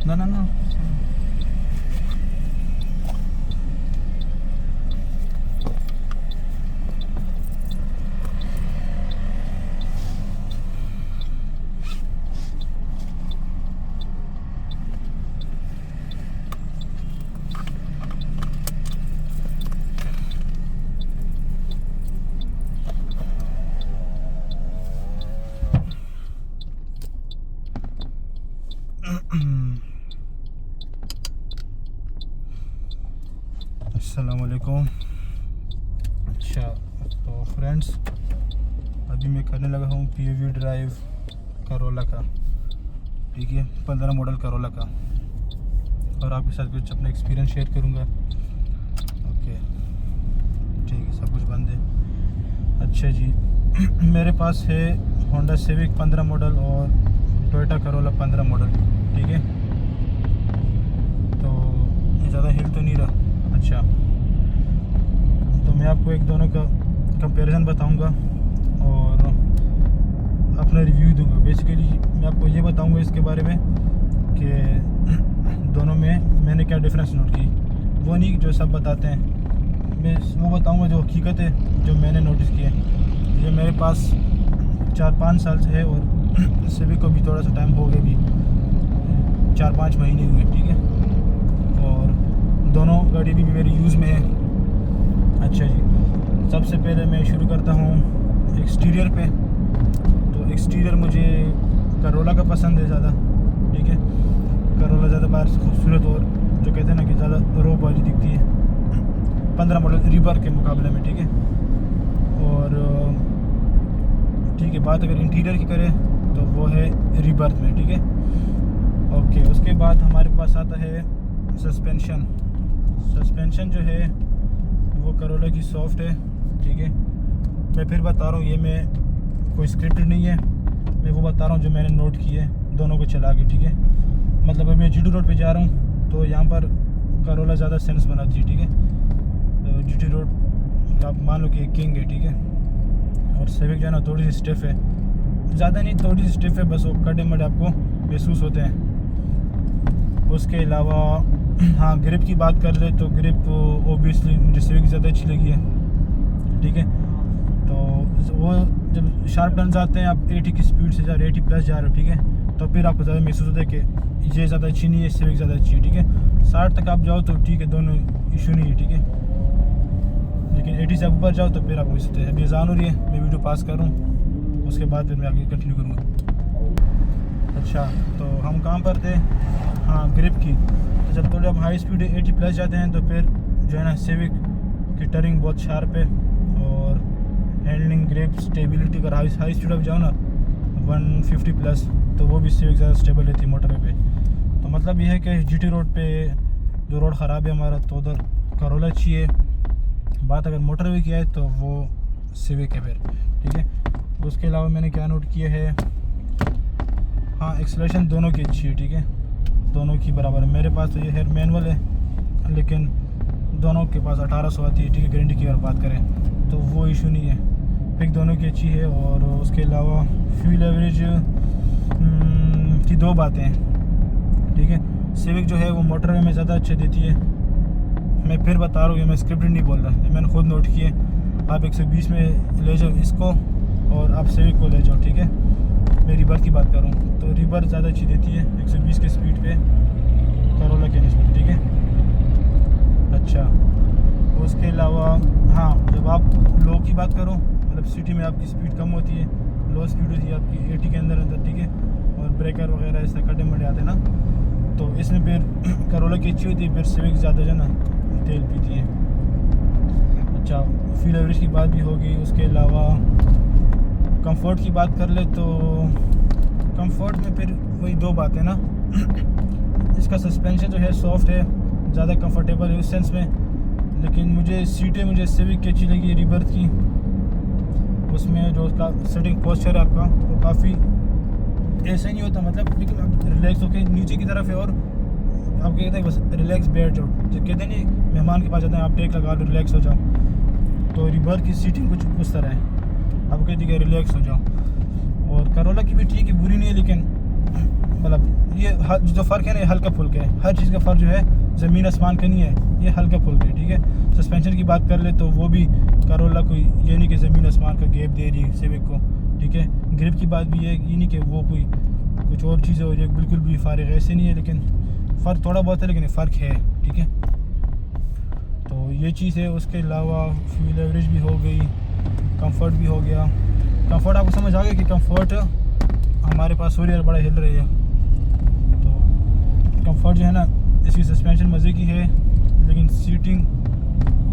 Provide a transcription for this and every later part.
ना ना ना अस्सलाम वालेकुम। अच्छा तो फ्रेंड्स, अभी मैं करने लगा हूँ POV ड्राइव करोला का, ठीक है, 15 मॉडल करोला का, और आपके साथ कुछ अपना एक्सपीरियंस शेयर करूँगा। ओके ठीक है, सब कुछ बंद है। अच्छा जी मेरे पास है होंडा सिविक 15 मॉडल और टोयोटा करोला 15 मॉडल, ठीक है। तो ज़्यादा हिल तो नहीं रहा। अच्छा तो मैं आपको एक दोनों का कंपैरिजन बताऊंगा और अपना रिव्यू दूंगा। बेसिकली मैं आपको ये बताऊंगा इसके बारे में कि दोनों में मैंने क्या डिफरेंस नोट की, वो नहीं जो सब बताते हैं, मैं वो बताऊंगा जो हकीकत है, जो मैंने नोटिस किया है। ये मेरे पास 4-5 साल से है और सिविक को भी थोड़ा सा टाइम हो गया, भी 4-5 महीने हुए, ठीक है। और दोनों गाड़ी भी मेरे यूज़ में है। अच्छा जी, सबसे पहले मैं शुरू करता हूँ एक्सटीरियर पे। तो एक्सटीरियर मुझे करोला का पसंद है ज़्यादा, ठीक है। करोला ज़्यादा बाहर से खूबसूरत और जो कहते हैं ना कि ज़्यादा रोप वाली दिखती है 15 मॉडल रिबर के मुकाबले में, ठीक है। और ठीक है, बात अगर इंटीरियर की करें तो वो है रिबर्थ में, ठीक है। ओके, उसके बाद हमारे पास आता है सस्पेंशन। सस्पेंशन जो है वो करोला की सॉफ्ट है, ठीक है। मैं फिर बता रहा हूँ, ये मैं कोई स्क्रिप्टेड नहीं है, मैं वो बता रहा हूँ जो मैंने नोट किए दोनों को चला के, ठीक है। मतलब अभी मैं GT रोड पे जा रहा हूँ तो यहाँ पर करोला ज़्यादा सेंस बनाती है, ठीक है। तो GT रोड आप मान लो कि एक किंग है, ठीक है। और सिविक जो है ना थोड़ी सी स्टिफ है, ज़्यादा नहीं, थोड़ी सी स्टिफ है, बस वो कड़े मड़े आपको महसूस होते हैं। उसके अलावा हाँ, ग्रिप की बात कर ले तो ग्रिप ओबियसली मुझे सिविक की ज़्यादा अच्छी लगी है, ठीक है। तो वो जब शार्प टर्न्स आते हैं, आप 80 की स्पीड से जा रहे हो, 80 प्लस जा रहे हो, ठीक है, तो फिर आपको ज़्यादा महसूस होता है कि ये ज़्यादा अच्छी नहीं है, सिविक ज़्यादा अच्छी है, ठीक है। 60 तक आप जाओ तो ठीक है, दोनों इशू नहीं है, ठीक है। लेकिन 80 से ऊपर जाओ तो फिर आपको महसूस होता है। अभी अज़ान हो रही है, मैं वीडियो पास करूँ, उसके बाद फिर मैं आगे कंटिन्यू करूँगा। अच्छा तो हम कहाँ पर थे? हाँ, ग्रिप की। तो जब थोड़ा हम हाई स्पीड 80 प्लस जाते हैं तो फिर जो है ना सिविक की टर्निंग बहुत शार्प है और हैंडलिंग, ग्रिप, स्टेबिलिटी का हाई स्पीड आप जाओ ना 150 प्लस तो वो भी सिविक ज़्यादा स्टेबल रहती है मोटरवे पे। तो मतलब ये है कि GT रोड पे जो रोड ख़राब है हमारा, तो उधर करोला अच्छी है। बात अगर मोटरवे की है तो वो सिविक है फिर, ठीक है। उसके अलावा मैंने क्या नोट किया है, हाँ, एक्सेलरेशन दोनों की अच्छी है, ठीक है, दोनों की बराबर है। मेरे पास तो ये है मैनुअल है, लेकिन दोनों के पास 1800 आती है, ठीक है। गारंटी की अगर बात करें तो वो इशू नहीं है, पिक दोनों की अच्छी है। और उसके अलावा फ्यूल एवरेज की दो बातें हैं, ठीक है। सिविक जो है वो मोटरवे में ज़्यादा अच्छे देती है। मैं फिर बता रहा हूँ, ये मैं स्क्रिप्टेड नहीं बोल रहा, ये मैंने खुद नोट किए। आप 120 में ले जाओ इसको और आप सिविक को ले जाओ, ठीक है। मैं रिबर की बात करूँ तो रिबर ज़्यादा अच्छी देती है 120 के स्पीड पे करोला के निस्बत, ठीक है। अच्छा, उसके अलावा हाँ, जब आप लो की बात करो, मतलब सिटी में आपकी स्पीड कम होती है, लो स्पीड होती है आपकी 80 के अंदर, ठीक है। और ब्रेकर वगैरह ऐसे खड्डे मड्डे आते हैं ना, तो इसमें फिर करोला की अच्छी होती है, फिर सिविक ज़्यादा जो है ना तेल पीती है। अच्छा, फ्यूल एवरेज की बात भी होगी। उसके अलावा कंफर्ट की बात कर ले तो कंफर्ट में फिर वही दो बातें ना इसका सस्पेंशन जो है सॉफ्ट है, ज़्यादा कंफर्टेबल है उस सेंस में। लेकिन मुझे सीटें मुझे सिविक की अच्छी लगी रिबर्थ की, उसमें जो उसका सिटिंग पोस्चर है आपका वो काफ़ी ऐसा नहीं होता, मतलब लेकिन आप रिलैक्स होकर नीचे की तरफ है और आप कहते हैं बस रिलैक्स बैठ जाओ, जो कहते हैं नहीं मेहमान के पास जाते हैं आप टेक लगा लो रिलैक्स हो जाओ, तो रिबर्थ की सीटिंग कुछ उस तरह है, आप कहते हैं रिलैक्स हो जाओ। और करोला की भी ठीक है, बुरी नहीं है, लेकिन मतलब ये जो फ़र्क है ना, ये हल्का फुल्का है। हर चीज़ का फ़र्क जो है ज़मीन आसमान का नहीं है, ये हल्का फुल्का है, ठीक है। सस्पेंशन की बात कर ले तो वो भी करोला कोई ये नहीं कि ज़मीन आसमान का गैप दे रही है सिविक को, ठीक है। ग्रिप की बात भी है, ये नहीं कि वो कोई कुछ और चीज़ हो रही है, बिल्कुल भी फारिग ऐसे नहीं है, लेकिन फ़र्क थोड़ा बहुत है, लेकिन फ़र्क है, ठीक है। तो ये चीज़ है। उसके अलावा फ्यूल एवरेज भी हो गई, कंफर्ट भी हो गया। कंफर्ट आपको समझ आ गया कि कंफर्ट हमारे पास हो रही है, बड़ा हिल रही है। तो कंफर्ट जो है ना, इसकी सस्पेंशन मज़े की है, लेकिन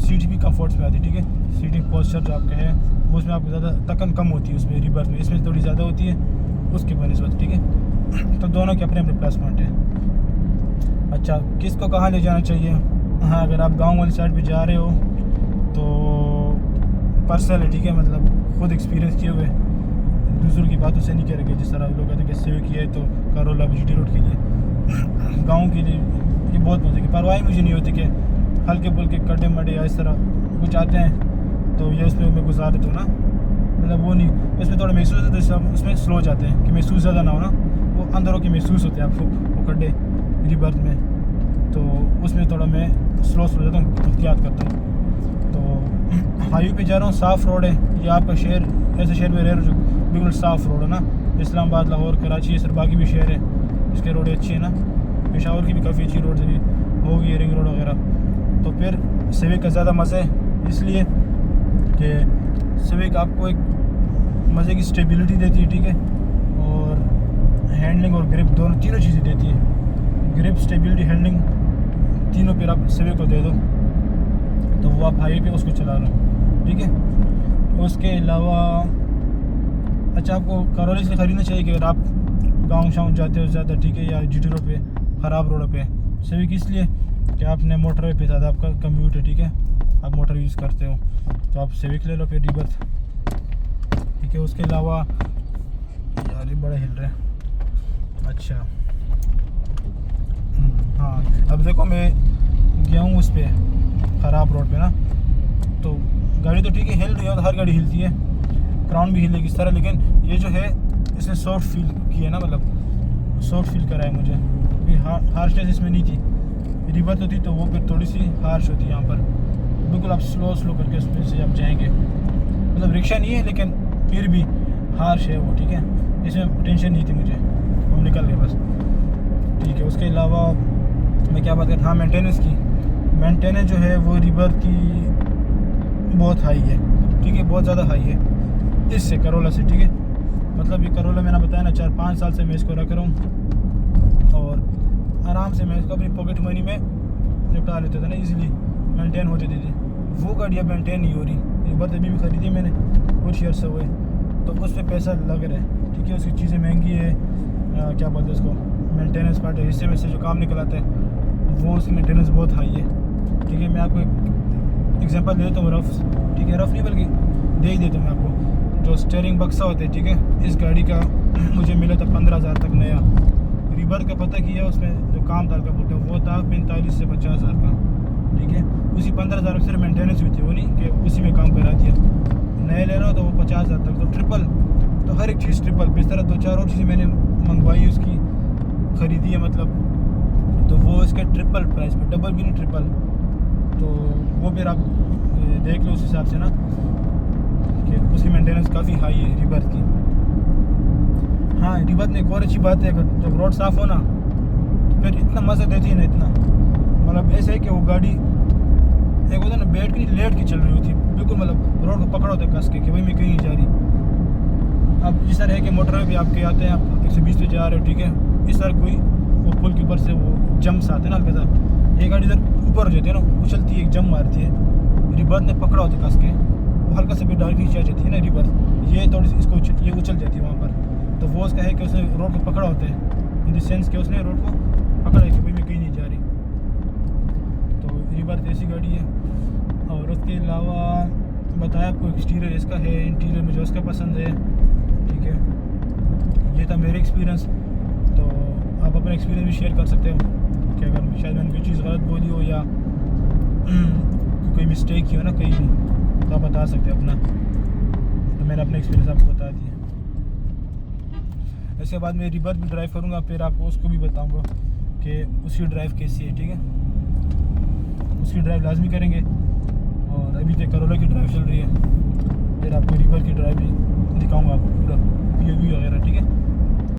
सीट भी कंफर्ट्स में आती है, ठीक है। सीटिंग पोस्चर जो आपका है वो उसमें आपको ज़्यादा तकन कम होती है, उसमें रिवर्स में, इसमें थोड़ी ज़्यादा होती है उसके बनस्बत, ठीक है। तो दोनों के अपने अपने प्लस पॉइंट है। अच्छा, किसको कहाँ ले जाना चाहिए? हाँ, अगर आप गांव वाली साइड पे जा रहे हो तो पर्सनल है, ठीक है, मतलब खुद एक्सपीरियंस किए हुए, दूसरों की बातों से नहीं कह रहे। जिस तरह लोग कहते हैं कि सिविक किया है तो करोला GT रोड के लिए, गांव के लिए ये बहुत मज़े की परवाही मुझे नहीं होती कि हल्के फुल्के कटे मटे या इस तरह कुछ आते हैं तो ये उसमें मैं गुजार देता हूँ ना, मतलब वो नहीं, उसमें थोड़ा महसूस होता है, उसमें स्लो जाते हैं कि महसूस ज़्यादा ना हो ना, वो अंदर होकर महसूस होते हैं आपको वो कटे रिबर्थ में, तो उसमें थोड़ा मैं स्लो जाता हूँ, एहतियात करता हूँ। तो हाईवे पे जा रहा हूँ, साफ़ रोड है, ये आपका शहर ऐसे शहर में रह रहे हो जो बिल्कुल साफ़ रोड है ना, इस्लामाबाद, लाहौर, कराची, ये सर बाकी भी शहर है इसके रोड अच्छी है ना, पेशावर की भी काफ़ी अच्छी रोड भी होगी, रिंग रोड वगैरह। तो फिर सिविक का ज़्यादा मज़ा है, इसलिए कि सिविक आपको एक मज़े की स्टेबिलिटी देती है, ठीक है, और हैंडलिंग और ग्रिप दोनों तीनों चीज़ें देती है। ग्रिप, स्टेबिलिटी, हैंडलिंग तीनों फिर आप सिविक को दे दो तो वो आप हाईवे पे उसको चला लो, ठीक है। उसके अलावा अच्छा, आपको करोला इसलिए ख़रीदना चाहिए कि अगर आप गाँव शाँव जाते हो ज़्यादा, ठीक है, या GT रोड पे ख़राब रोड पे, सिविक इसलिए कि आपने मोटरवे पे ज़्यादा आपका कम्यूट है, ठीक है, आप मोटर यूज़ करते हो तो आप सिविक ले लो फिर रिबर्थ, ठीक है। उसके अलावा यार ये बड़ा हिल रहा है। अच्छा हाँ, अब देखो मैं गया हूँ उस पर ख़राब रोड पे ना, तो गाड़ी तो ठीक है हिल रही है, तो हर गाड़ी हिलती है, क्राउन भी हिलेगी इस तरह, लेकिन ये जो है इसने सॉफ्ट फील किया ना, मतलब सॉफ्ट फील कराया मुझे, क्योंकि हार्शनेस इसमें नहीं थी। रिबर्थ होती तो वो फिर थोड़ी सी हार्श होती है यहाँ पर, बिल्कुल आप स्लो करके उसमें से आप जाएंगे, मतलब रिक्शा नहीं है लेकिन फिर भी हार्श है वो, ठीक है, इसमें टेंशन नहीं थी मुझे, हम निकल गए बस, ठीक है। उसके अलावा मैं क्या बात कर, हाँ, मेंटेनेंस की, मेंटेनेंस जो है वो रिबर्थ की बहुत हाई है, ठीक है, बहुत ज़्यादा हाई है इससे, करोला से, ठीक है। मतलब ये करोला मैंने बताया ना 4-5 साल से मैं इसको रख रहा हूँ और आराम से मैं इसको अपनी पॉकेट मनी में निपटा लेता था ना, इजीली मेंटेन होती थी। वो गाड़ी अब मेंटेन नहीं हो रही, रिबर्थ अभी भी ख़रीदी मैंने कुछ ईयर से हुए, तो उस पर पैसा लग रहा है, ठीक है। उसकी चीज़ें महंगी है, क्या बोलते हैं उसको, मेंटेनेंस पार्ट है, हिस्से में से जो काम निकलाता है वो उसकी मेंटेनेंस बहुत हाई है, ठीक है। मैं आपको एक एग्जांपल दे देता हूँ रफ, ठीक है, रफ नहीं बल्कि दे ही देता हूँ मैं आपको। जो स्टीयरिंग बक्सा होता है, ठीक है, इस गाड़ी का मुझे मिला था 15,000 तक नया। रिबर्थ का पता किया, उसमें जो काम था का बोलते वो था 45 से 50,000 का, ठीक है। उसी 15,000 में सिर्फ मेंटेनेंस हुई थी, वो नहीं कि उसी में काम करा दिया। नए ले रहा हो तो वो 50,000 तक, तो ट्रिपल, तो हर एक चीज़ ट्रिपल। इस तरह 2-4 और चीज़ें मैंने मंगवाई उसकी, ख़रीदी है मतलब, तो वो इसके ट्रिपल प्राइस पे, डबल भी नहीं ट्रिपल। तो वो फिर आप देख लो उस हिसाब से ना कि उसकी मेंटेनेंस काफ़ी हाई है रिबर्थ की। हाँ, रिबर्थ में एक और अच्छी बात है, जब रोड साफ़ हो ना तो फिर इतना मज़ा देती है ना, इतना मतलब ऐसे है कि वो गाड़ी एक होता है ना, बैठ के लेट की चल रही होती, बिल्कुल मतलब रोड को पकड़ा होता है कस के कि भाई मैं कहीं नहीं जा रही। अब जिस तरह है कि मोटरवे पे आपके आते हैं, आप 120 पे जा रहे हो, ठीक है, इस तरह कोई वो पुल के ऊपर से वो जंप्स आते हैं ना हल्का सा, एक गाड़ी इधर ऊपर हो जाती है ना, उछलती है, एक जंप मारती है, रिबर्थ ने पकड़ा होता है कस के, वो हल्का सा भी डाल खींच जाती है ना रिबर्थ, ये थोड़ी सी इसको ये उछल जाती है वहाँ पर। तो वो उसका है कि उसने रोड को पकड़ा होता है, इन द सेंस कि उसने रोड को पकड़ा है कि भाई मैं कहीं नहीं जा रही। तो रिबर्थ ऐसी गाड़ी है। और उसके अलावा बताया आपको एक्सटीरियर इसका है, इंटीरियर मुझे उसका पसंद है, ठीक है। ये था मेरे एक्सपीरियंस, तो आप अपना एक्सपीरियंस भी शेयर कर सकते हो कि अगर शायद मैंने कोई चीज़ गलत बोली हो या कोई मिस्टेक की हो ना कहीं भी, तो आप बता सकते हो अपना। तो मैंने अपना एक्सपीरियंस आपको बता दिया। इसके बाद मैं रिवर्स भी ड्राइव करूँगा, फिर आपको उसको भी बताऊँगा कि उसकी ड्राइव कैसी है। ठीक है, उसकी ड्राइव लाजमी करेंगे। और अभी तक करोला की ड्राइव चल रही है, फिर आपको रिवर की ड्राइव भी दिखाऊँगा, आपको पूरा POV वगैरह। ठीक है।